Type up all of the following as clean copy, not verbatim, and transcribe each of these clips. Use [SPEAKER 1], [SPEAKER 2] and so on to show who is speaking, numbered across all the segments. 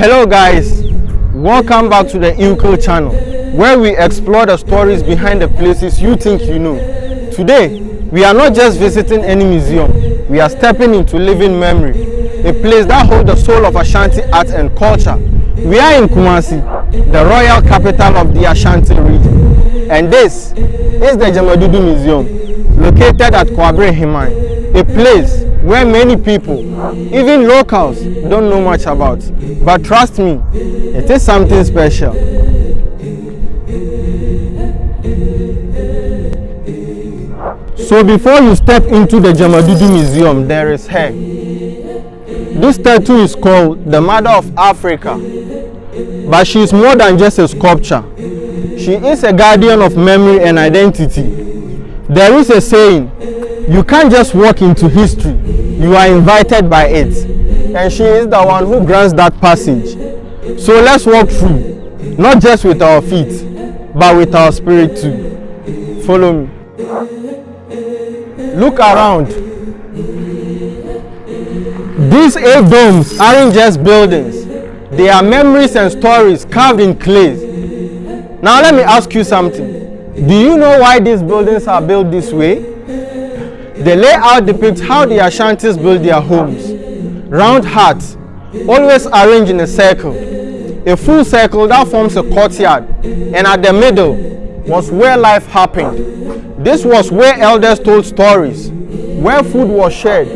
[SPEAKER 1] Hello guys, welcome back to the Ilko channel, where we explore the stories behind the places you think you know. Today, we are not just visiting any museum, we are stepping into living memory, a place that holds the soul of Ashanti art and culture. We are in Kumasi, the royal capital of the Ashanti region, and this is the Gyamadudu Museum, located at Kwabre Hemang, a place where many people, even locals, don't know much about. But trust me, it is something special. So before you step into the Gyamadudu Museum, there is her. This statue is called the Mother of Africa, but she is more than just a sculpture. She is a guardian of memory and identity. There is a saying, you can't just walk into history, you are invited by it. And she is the one who grants that passage. So let's walk through, not just with our feet, but with our spirit too. Follow me. Look around. These 8 domes aren't just buildings. They are memories and stories carved in clay. Now let me ask you something. Do you know why these buildings are built this way? The layout depicts how the Ashantis built their homes. Round huts, always arranged in a circle. A full circle that forms a courtyard, and at the middle was where life happened. This was where elders told stories, where food was shared,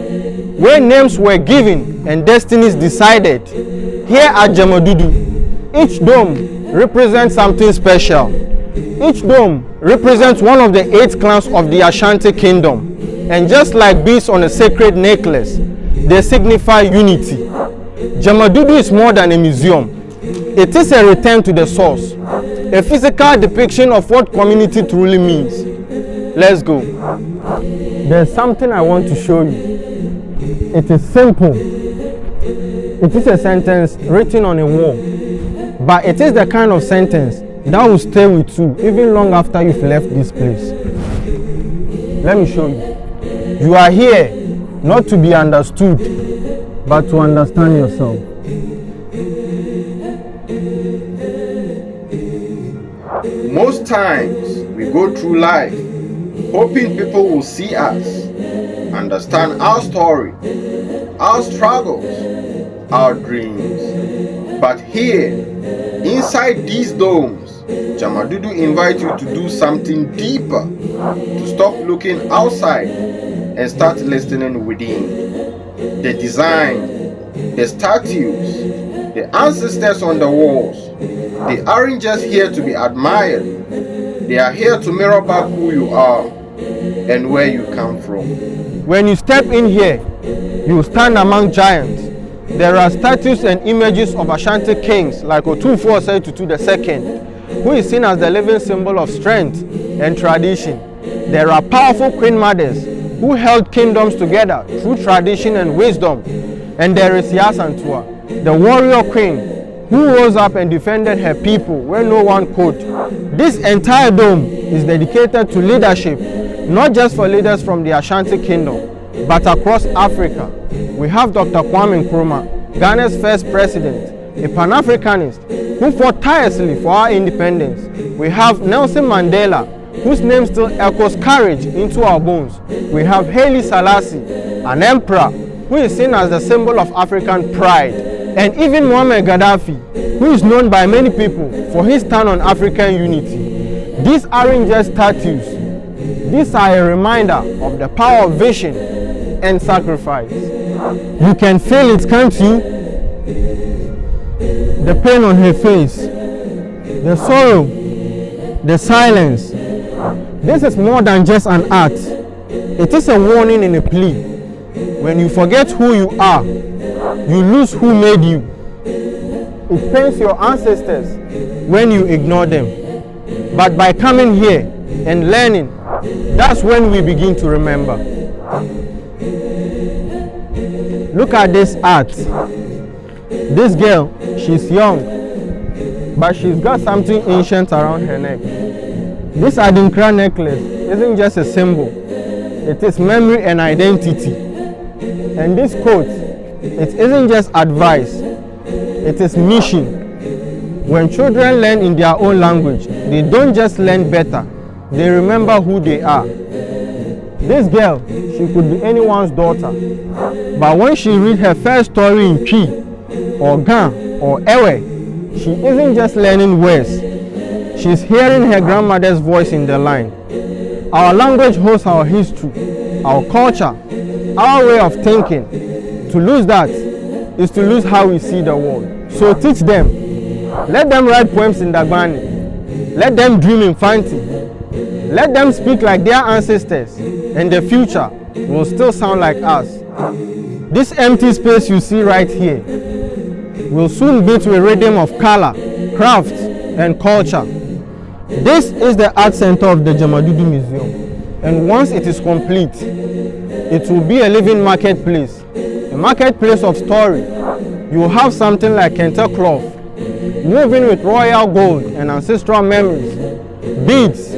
[SPEAKER 1] where names were given and destinies decided. Here at Gyamadudu, each dome represents something special. Each dome represents one of the 8 clans of the Ashanti Kingdom. And just like beads on a sacred necklace, they signify unity. Gyamadudu is more than a museum. It is a return to the source, a physical depiction of what community truly means. Let's go. There's something I want to show you. It is simple. It is a sentence written on a wall, but it is the kind of sentence that will stay with you even long after you've left this place. Let me show you. You are here not to be understood, but to understand yourself.
[SPEAKER 2] Most times we go through life hoping people will see us, understand our story, our struggles, our dreams. But here, inside these domes, Gyamadudu invites you to do something deeper, to stop looking outside and start listening within. The design, the statues, the ancestors on the walls, they aren't just here to be admired. They are here to mirror back who you are and where you come from.
[SPEAKER 1] When you step in here, you stand among giants. There are statues and images of Ashanti kings like Otumfuo Osei-Tutu II, who is seen as the living symbol of strength and tradition. There are powerful queen mothers who held kingdoms together through tradition and wisdom. And there is Yaa Asantewaa, the warrior queen who rose up and defended her people when no one could. This entire dome is dedicated to leadership, not just for leaders from the Ashanti Kingdom, but across Africa. We have Dr. Kwame Nkrumah, Ghana's first president, a Pan-Africanist who fought tirelessly for our independence. We have Nelson Mandela, whose name still echoes courage into our bones. We have Haile Selassie, an emperor who is seen as the symbol of African pride. And even Muammar Gaddafi, who is known by many people for his stand on African unity. These aren't just statues. These are a reminder of the power of vision and sacrifice. You can feel it, can't you? The pain on her face, the sorrow, the silence. This is more than just an art. It is a warning and a plea. When you forget who you are, you lose who made you. It pains your ancestors when you ignore them. But by coming here and learning, that's when we begin to remember. Look at this art. This girl, she's young, but she's got something ancient around her neck. This Adinkra necklace isn't just a symbol, it is memory and identity. And this quote, it isn't just advice, it is mission. When children learn in their own language, they don't just learn better, they remember who they are. This girl, she could be anyone's daughter, but when she reads her first story in Twi, or Gan, or Ewe, she isn't just learning words, she's hearing her grandmother's voice in the line. Our language holds our history, our culture, our way of thinking. To lose that is to lose how we see the world. So teach them. Let them write poems in Dagbani. Let them dream in Fanti. Let them speak like their ancestors, and the future will still sound like us. This empty space you see right here will soon be to a rhythm of color, craft, and culture. This is the art center of the Gyamadudu Museum, and once it is complete, it will be a living marketplace, a marketplace of story. You will have something like kente cloth, woven with royal gold and ancestral memories, beads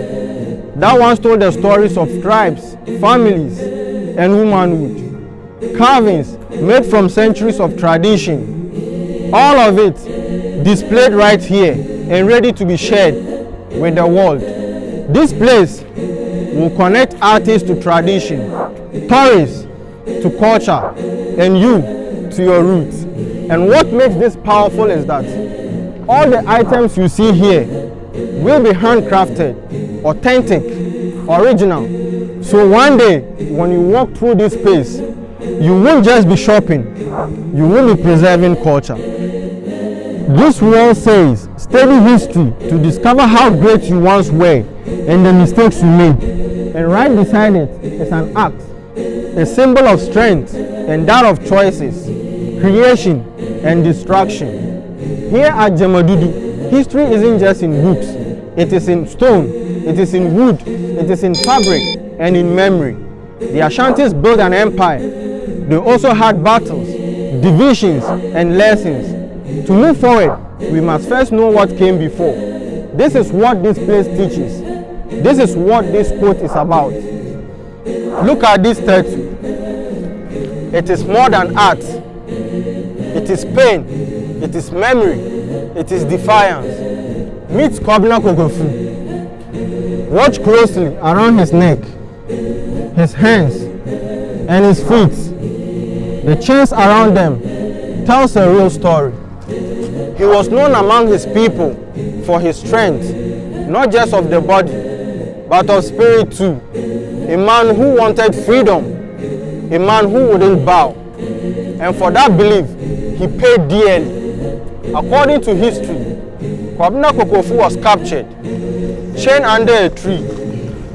[SPEAKER 1] that once told the stories of tribes, families, and womanhood, carvings made from centuries of tradition, all of it displayed right here and ready to be shared with the world. This place will connect artists to tradition, tourists to culture, and you to your roots. And what makes this powerful is that all the items you see here will be handcrafted, authentic, original. So one day, when you walk through this space, you won't just be shopping, you will be preserving culture. This wall says, study history to discover how great you once were and the mistakes you made. And right beside it is an axe, a symbol of strength and that of choices, creation and destruction. Here at Gyamadudu, history isn't just in books, it is in stone, it is in wood, it is in fabric and in memory. The Ashantis built an empire. They also had battles, divisions and lessons. To move forward, we must first know what came before. This is what this place teaches. This is what this quote is about. Look at this statue. It is more than art. It is pain. It is memory. It is defiance. Meet Kabla Kogu. Watch closely around his neck, his hands, and his feet. The chains around them tells a real story. He was known among his people for his strength, not just of the body, but of spirit too. A man who wanted freedom, a man who wouldn't bow. And for that belief, he paid dearly. According to history, Kwame Nkrumah was captured, chained under a tree,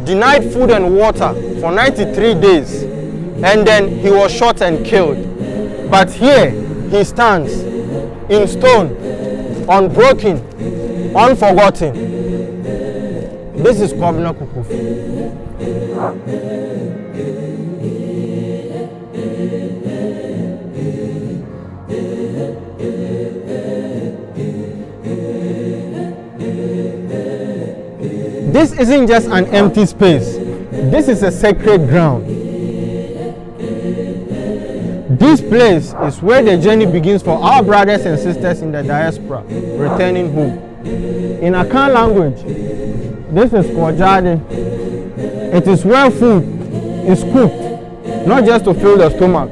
[SPEAKER 1] denied food and water for 93 days, and then he was shot and killed. But here he stands, in stone, unbroken, unforgotten. This is Kwame Nkrumah. This isn't just an empty space. This is a sacred ground. This place is where the journey begins for our brothers and sisters in the diaspora returning home. In Akan language, this is Kwajade. It is where food is cooked, not just to fill the stomach,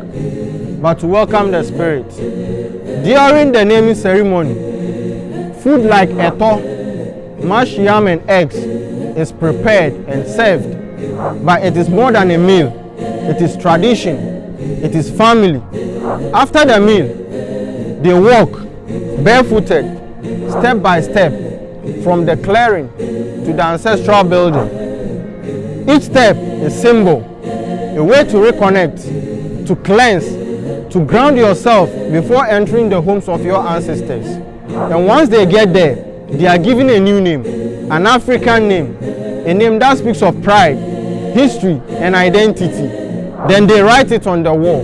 [SPEAKER 1] but to welcome the spirit. During the naming ceremony, food like eto, mashed yam and eggs is prepared and served, but it is more than a meal. It is tradition. It is family. After the meal, they walk barefooted, step by step, from the clearing to the ancestral building. Each step is symbol, a way to reconnect, to cleanse, to ground yourself before entering the homes of your ancestors. And once they get there, they are given a new name, an African name, a name that speaks of pride, history, and identity. Then they write it on the wall.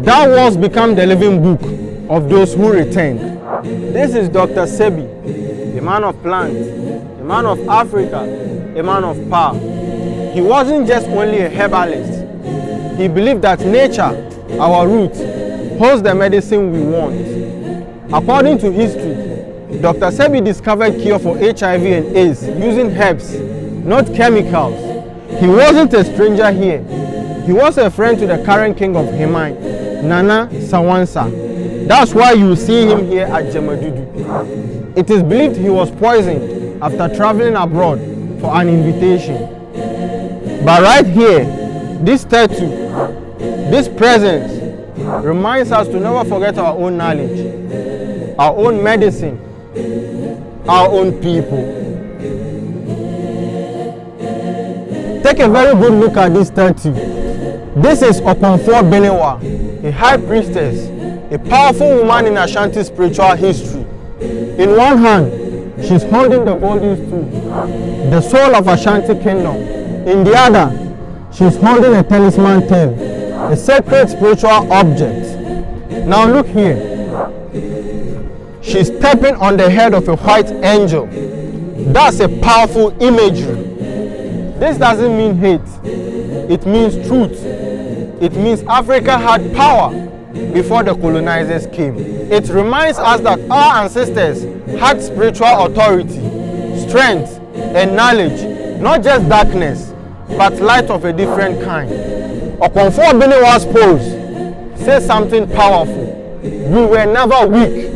[SPEAKER 1] That walls become the living book of those who returned. This is Dr. Sebi, a man of plants, a man of Africa, a man of power. He wasn't just only a herbalist. He believed that nature, our roots, holds the medicine we want. According to history, Dr. Sebi discovered cure for HIV and AIDS using herbs, not chemicals. He wasn't a stranger here. He was a friend to the current king of Hemang, Nana Sawansa. That's why you see him here at Gyamadudu. It is believed he was poisoned after traveling abroad for an invitation. But right here, this statue, this presence, reminds us to never forget our own knowledge, our own medicine, our own people. Take a very good look at this statue. This is Okonfo Benewa, a high priestess, a powerful woman in Ashanti spiritual history. In one hand, she's holding the golden stool, the soul of Ashanti Kingdom. In the other, she's holding a talisman tail, a sacred spiritual object. Now look here. She's stepping on the head of a white angel. That's a powerful imagery. This doesn't mean hate. It means truth. It means Africa had power before the colonizers came. It reminds us that our ancestors had spiritual authority, strength, and knowledge, not just darkness, but light of a different kind. Okonfo Benewa's pose says something powerful. We were never weak,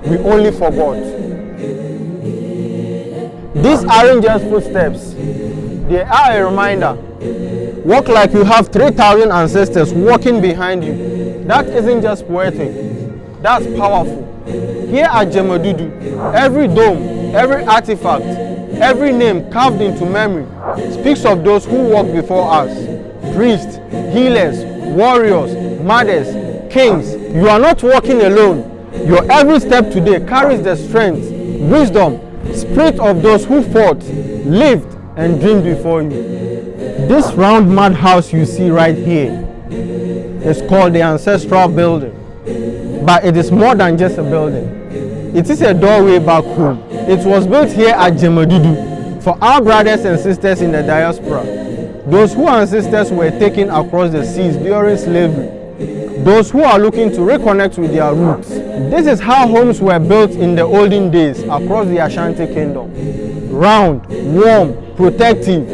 [SPEAKER 1] we only forgot. These aren't just footsteps, they are a reminder. Walk like you have 3,000 ancestors walking behind you. That isn't just poetic, that's powerful. Here at Gyamadudu, every dome, every artifact, every name carved into memory speaks of those who walked before us. Priests, healers, warriors, mothers, kings. You are not walking alone. Your every step today carries the strength, wisdom, spirit of those who fought, lived, and dreamed before you. This round mud house you see right here is called the Ancestral building. But it is more than just a building. It is a doorway back home. It was built here at Gyamadudu for our brothers and sisters in the diaspora. Those whose ancestors were taken across the seas during slavery. Those who are looking to reconnect with their roots. This is how homes were built in the olden days across the Ashanti Kingdom. Round, warm, protective,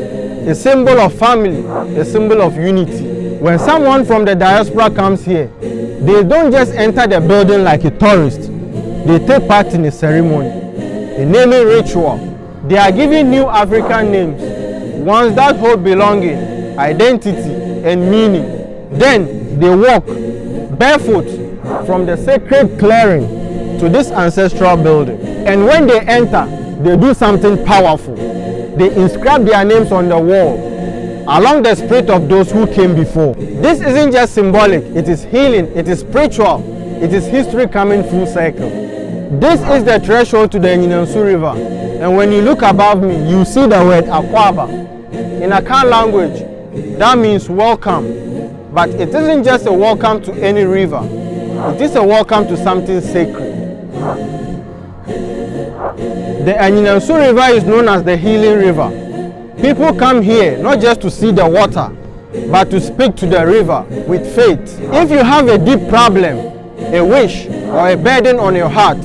[SPEAKER 1] a symbol of family, a symbol of unity. When someone from the diaspora comes here, they don't just enter the building like a tourist. They take part in a ceremony, a naming ritual. They are given new African names, ones that hold belonging, identity, and meaning. Then they walk barefoot from the sacred clearing to this ancestral building. And when they enter, they do something powerful. They inscribe their names on the wall, along the spirit of those who came before. This isn't just symbolic, it is healing, it is spiritual, it is history coming full circle. This is the threshold to the Anosu River, and when you look above me, you see the word Akwaba. In Akan language, that means welcome, but it isn't just a welcome to any river, it is a welcome to something sacred. The Anosu River is known as the Healing River. People come here not just to see the water, but to speak to the river with faith. If you have a deep problem, a wish, or a burden on your heart,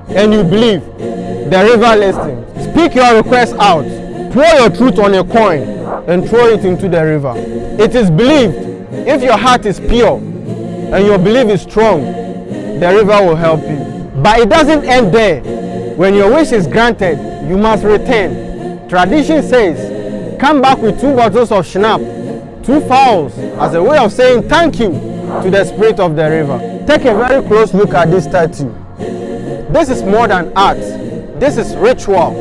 [SPEAKER 1] and you believe, the river listens. Speak your request out, pour your truth on a coin, and throw it into the river. It is believed, if your heart is pure, and your belief is strong, the river will help you. But it doesn't end there. When your wish is granted, you must return. Tradition says, come back with 2 bottles of schnapp, 2 fowls, as a way of saying thank you to the spirit of the river. Take a very close look at this statue. This is more than art. This is ritual.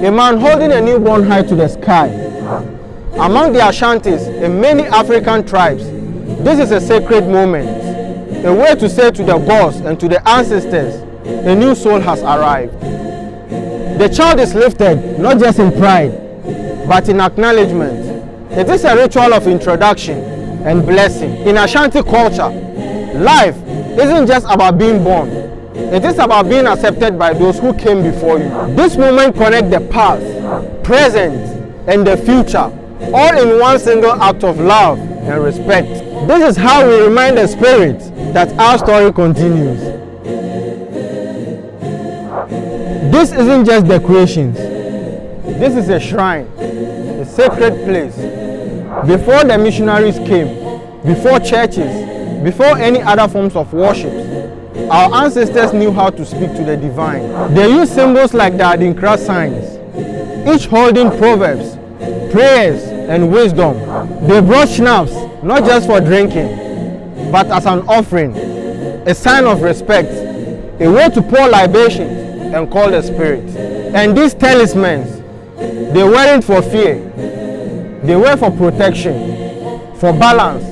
[SPEAKER 1] A man holding a newborn high to the sky. Among the Ashantis and many African tribes, this is a sacred moment. A way to say to the gods and to the ancestors, a new soul has arrived. The child is lifted not just in pride, but in acknowledgement. It is a ritual of introduction and blessing. In Ashanti culture, life isn't just about being born. It is about being accepted by those who came before you. This moment connects the past, present, and the future, all in one single act of love and respect. This is how we remind the spirit that our story continues. This isn't just decorations. This is a shrine, a sacred place. Before the missionaries came, before churches, before any other forms of worship, our ancestors knew how to speak to the divine. They used symbols like the Adinkra signs, each holding proverbs, prayers, and wisdom. They brought schnapps, not just for drinking, but as an offering, a sign of respect, a way to pour libations and call the spirit. And these talismans, they weren't for fear, they were for protection, for balance,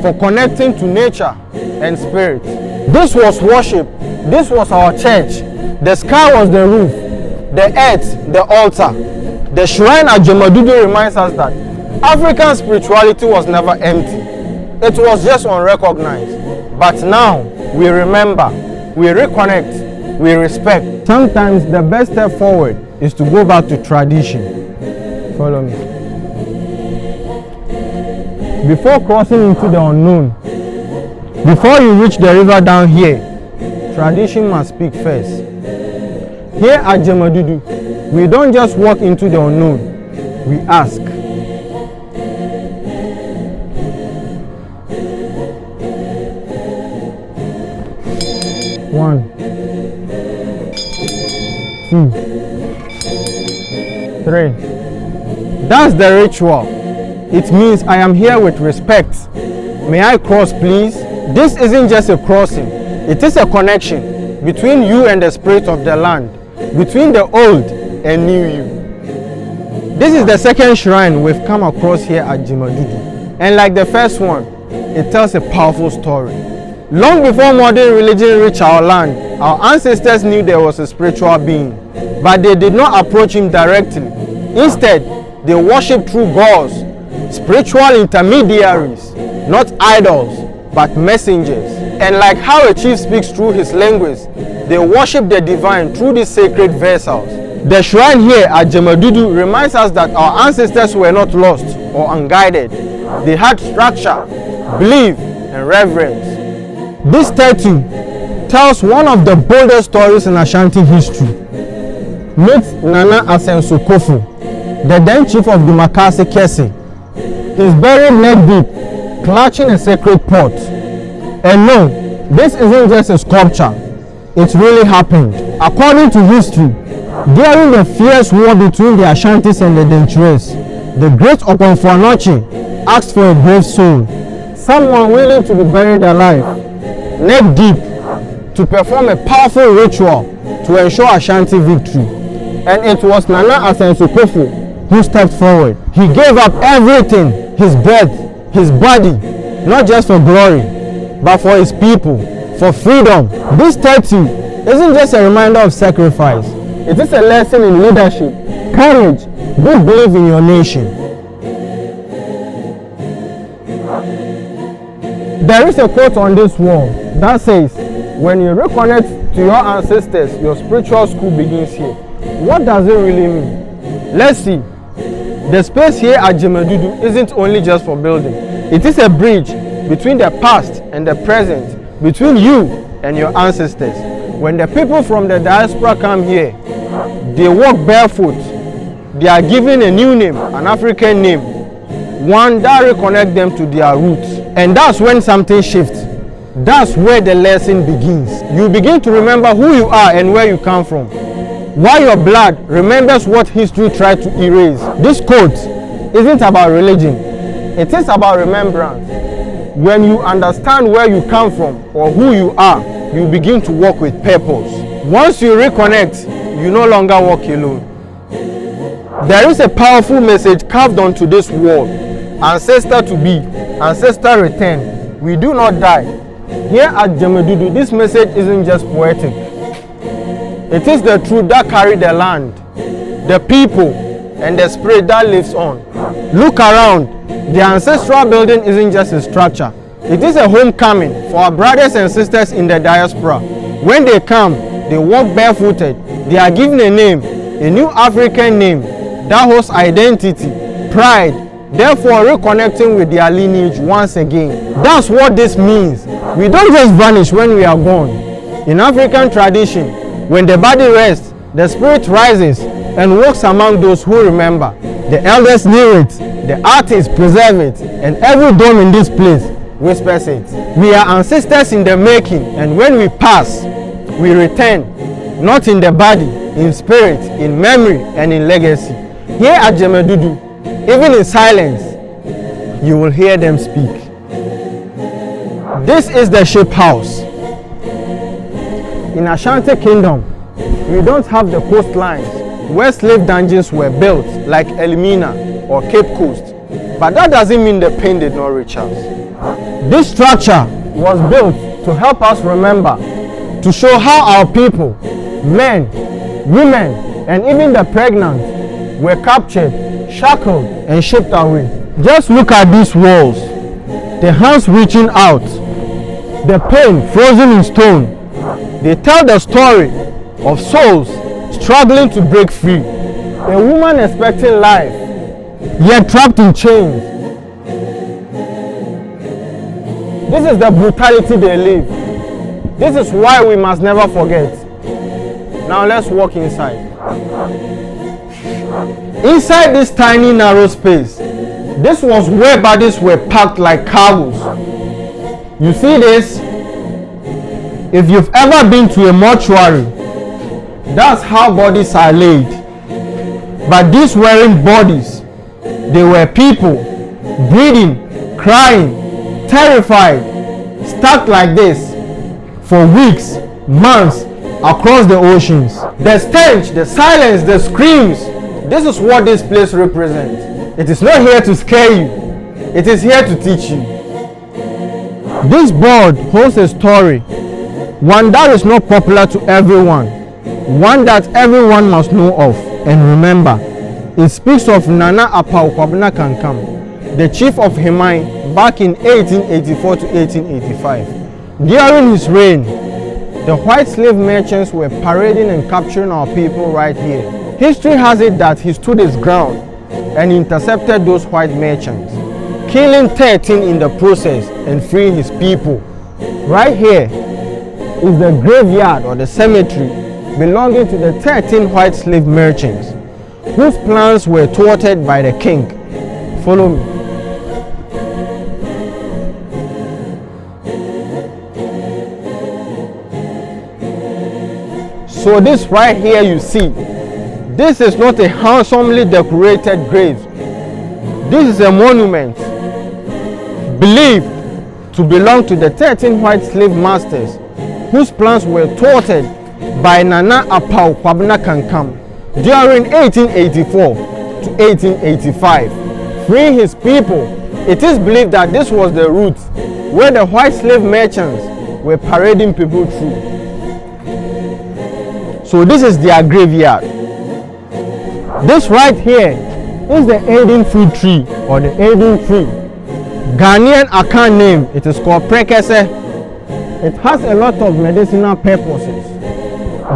[SPEAKER 1] for connecting to nature and spirit. This was worship, this was our church. The sky was the roof, the earth, the altar. The shrine at Gyamadudu reminds us that African spirituality was never empty. It was just unrecognized. But now, we remember, we reconnect, we respect. Sometimes the best step forward is to go back to tradition. Follow me. Before crossing into the unknown, before you reach the river down here, tradition must speak first. Here at Gyamadudu, we don't just walk into the unknown, we ask. One, two, three. That's the ritual. It means I am here with respect. May I cross, please? This isn't just a crossing. It is a connection between you and the spirit of the land, between the old and new you. This is the second shrine we've come across here at Gyamadudu. And like the first one, it tells a powerful story. Long before modern religion reached our land, our ancestors knew there was a spiritual being, but they did not approach him directly. Instead, they worshipped through gods, spiritual intermediaries, not idols, but messengers. And like how a chief speaks through his language, they worship the divine through these sacred vessels. The shrine here at Gyamadudu reminds us that our ancestors were not lost or unguided. They had structure, belief, and reverence. This statue tells one of the boldest stories in Ashanti history. Meet Nana Asantewaa, the then chief of the Makase Kese. He's buried neck deep, clutching a sacred pot. And no, this isn't just a sculpture. It really happened. According to history, during the fierce war between the Ashantis and the Denchires, the great Okonfo-Anokye asked for a brave soul, someone willing to be buried alive, neck deep, to perform a powerful ritual to ensure Ashanti victory. And it was Nana Asantewaa who stepped forward. He gave up everything, his breath, his body, not just for glory, but for his people, for freedom. This statue isn't just a reminder of sacrifice. It is a lesson in leadership, courage, good belief in your nation. There is a quote on this wall that says, when you reconnect to your ancestors, your spiritual school begins here. What does it really mean? Let's see. The space here at Gyamadudu isn't only just for building. It is a bridge between the past and the present, between you and your ancestors. When the people from the diaspora come here, they walk barefoot. They are given a new name, an African name, one that reconnects them to their roots. And that's when something shifts. That's where the lesson begins. You begin to remember who you are and where you come from. Why your blood remembers what history tried to erase. This quote isn't about religion. It is about remembrance. When you understand where you come from or who you are, you begin to walk with purpose. Once you reconnect, you no longer walk alone. There is a powerful message carved onto this wall. Ancestor to be, ancestor return. We do not die. Here at Gyamadudu, this message isn't just poetic. It is the truth that carries the land, the people, and the spirit that lives on. Look around. The ancestral building isn't just a structure. It is a homecoming for our brothers and sisters in the diaspora. When they come, they walk barefooted. They are given a name, a new African name that holds identity, pride, therefore reconnecting with their lineage once again. That's what this means. We don't just vanish when we are gone. In African tradition, When the body rests, the spirit rises and walks among those who remember. The elders knew it, the artists preserve it, and every dome in this place whispers it. We are ancestors in the making, and when we pass, we return, not in the body, in spirit, in memory, and in legacy. Here at Gyamadudu, even in silence, you will hear them speak. This is the ship house. In Ashanti Kingdom, we don't have the coastlines where slave dungeons were built like Elmina or Cape Coast, but that doesn't mean the pain did not reach us. This structure was built to help us remember, to show how our people, men, women, and even the pregnant were captured, shackled, and shipped away. Just look at these walls, the hands reaching out, the pain frozen in stone. They tell the story of souls struggling to break free, a woman expecting life, yet trapped in chains. This is the brutality they live. This is why we must never forget. Now let's walk inside. Inside this tiny narrow space, this was where bodies were packed like cargoes. You see this? If you've ever been to a mortuary, that's how bodies are laid. But these weren't bodies. They were people, breathing, crying, terrified, stuck like this for weeks, months, across the oceans. The stench, the silence, the screams, this is what this place represents. It is not here to scare you. It is here to teach you. This board holds a story, one that is not popular to everyone, one that everyone must know of and remember. It speaks of Nana Apau Kwabena Kankam, the chief of Hemang back in 1884 to 1885. During his reign, the white slave merchants were parading and capturing our people right here. History has it that he stood his ground and intercepted those white merchants, killing 13 in the process and freeing his people. Right here is the graveyard or the cemetery belonging to the 13 white slave merchants whose plans were thwarted by the king. Follow me. So this right here you see, this is not a handsomely decorated grave. This is a monument believed to belong to the 13 white slave masters whose plans were thwarted by Nana Apau Kwabena Kankam during 1884 to 1885. Freeing his people, it is believed that this was the route where the white slave merchants were parading people through. So this is their graveyard. This right here is the Aden fruit tree or the Aden tree. Ghanaian Akan name, it is called Prekese. It has a lot of medicinal purposes.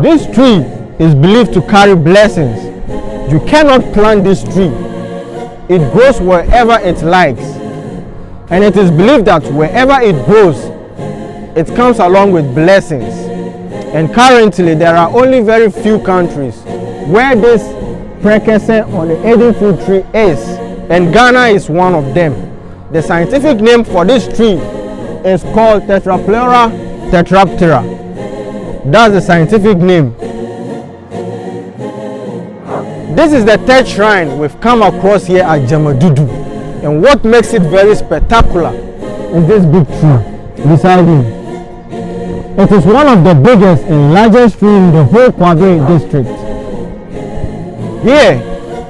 [SPEAKER 1] This tree is believed to carry blessings. You cannot plant this tree. It grows wherever it likes. And it is believed that wherever it grows, it comes along with blessings. And currently there are only very few countries where this Prekese or the Aden fruit tree is, and Ghana is one of them. The scientific name for this tree is called Tetrapleura tetraptera. That's the scientific name. This is the third shrine we've come across here at Gyamadudu, and what makes it very spectacular is this big tree beside me. It is one of the biggest and largest trees in the whole Kwabre district. Here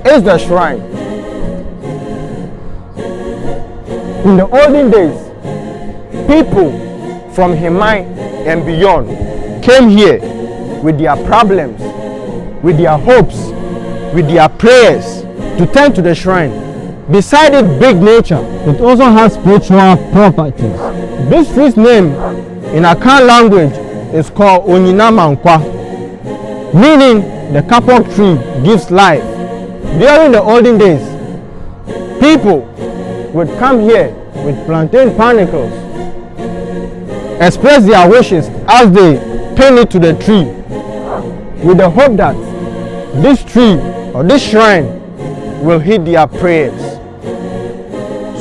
[SPEAKER 1] is the shrine. In the olden days, people from Hemang and beyond came here with their problems, with their hopes, with their prayers to turn to the shrine. Beside its big nature, it also has spiritual properties. This tree's name in Akan language is called Onyina Mankwa, meaning the kapok tree gives life. During the olden days, people would come here with plantain panicles, express their wishes as they pin it to the tree, with the hope that this tree or this shrine will heed their prayers.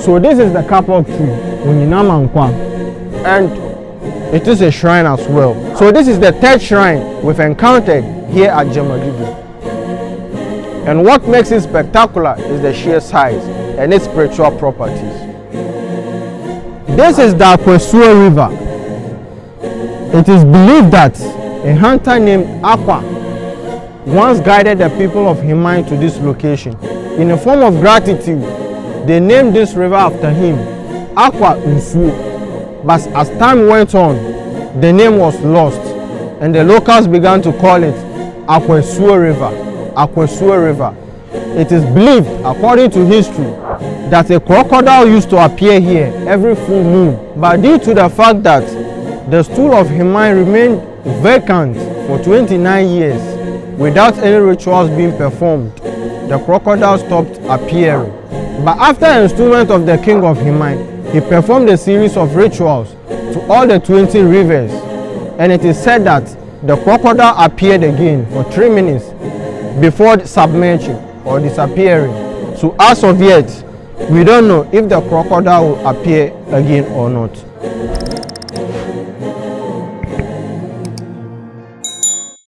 [SPEAKER 1] So this is the kapok tree, and it is a shrine as well. So this is the third shrine we've encountered here at Gyamadudu. And what makes it spectacular is the sheer size and its spiritual properties. This is the Anosu River. It is believed that a hunter named Aqua once guided the people of Hemang to this location. In a form of gratitude, they named this river after him, Aqua Nsuo. But as time went on, the name was lost, and the locals began to call it Anosu River. Anosu River. It is believed, according to history, that a crocodile used to appear here every full moon. But due to the fact that the stool of Hemang remained vacant for 29 years without any rituals being performed, the crocodile stopped appearing. But after the installment of the king of Hemang, he performed a series of rituals to all the 20 rivers, and it is said that the crocodile appeared again for 3 minutes before submerging or disappearing. So as of yet, we don't know if the crocodile will appear again or not.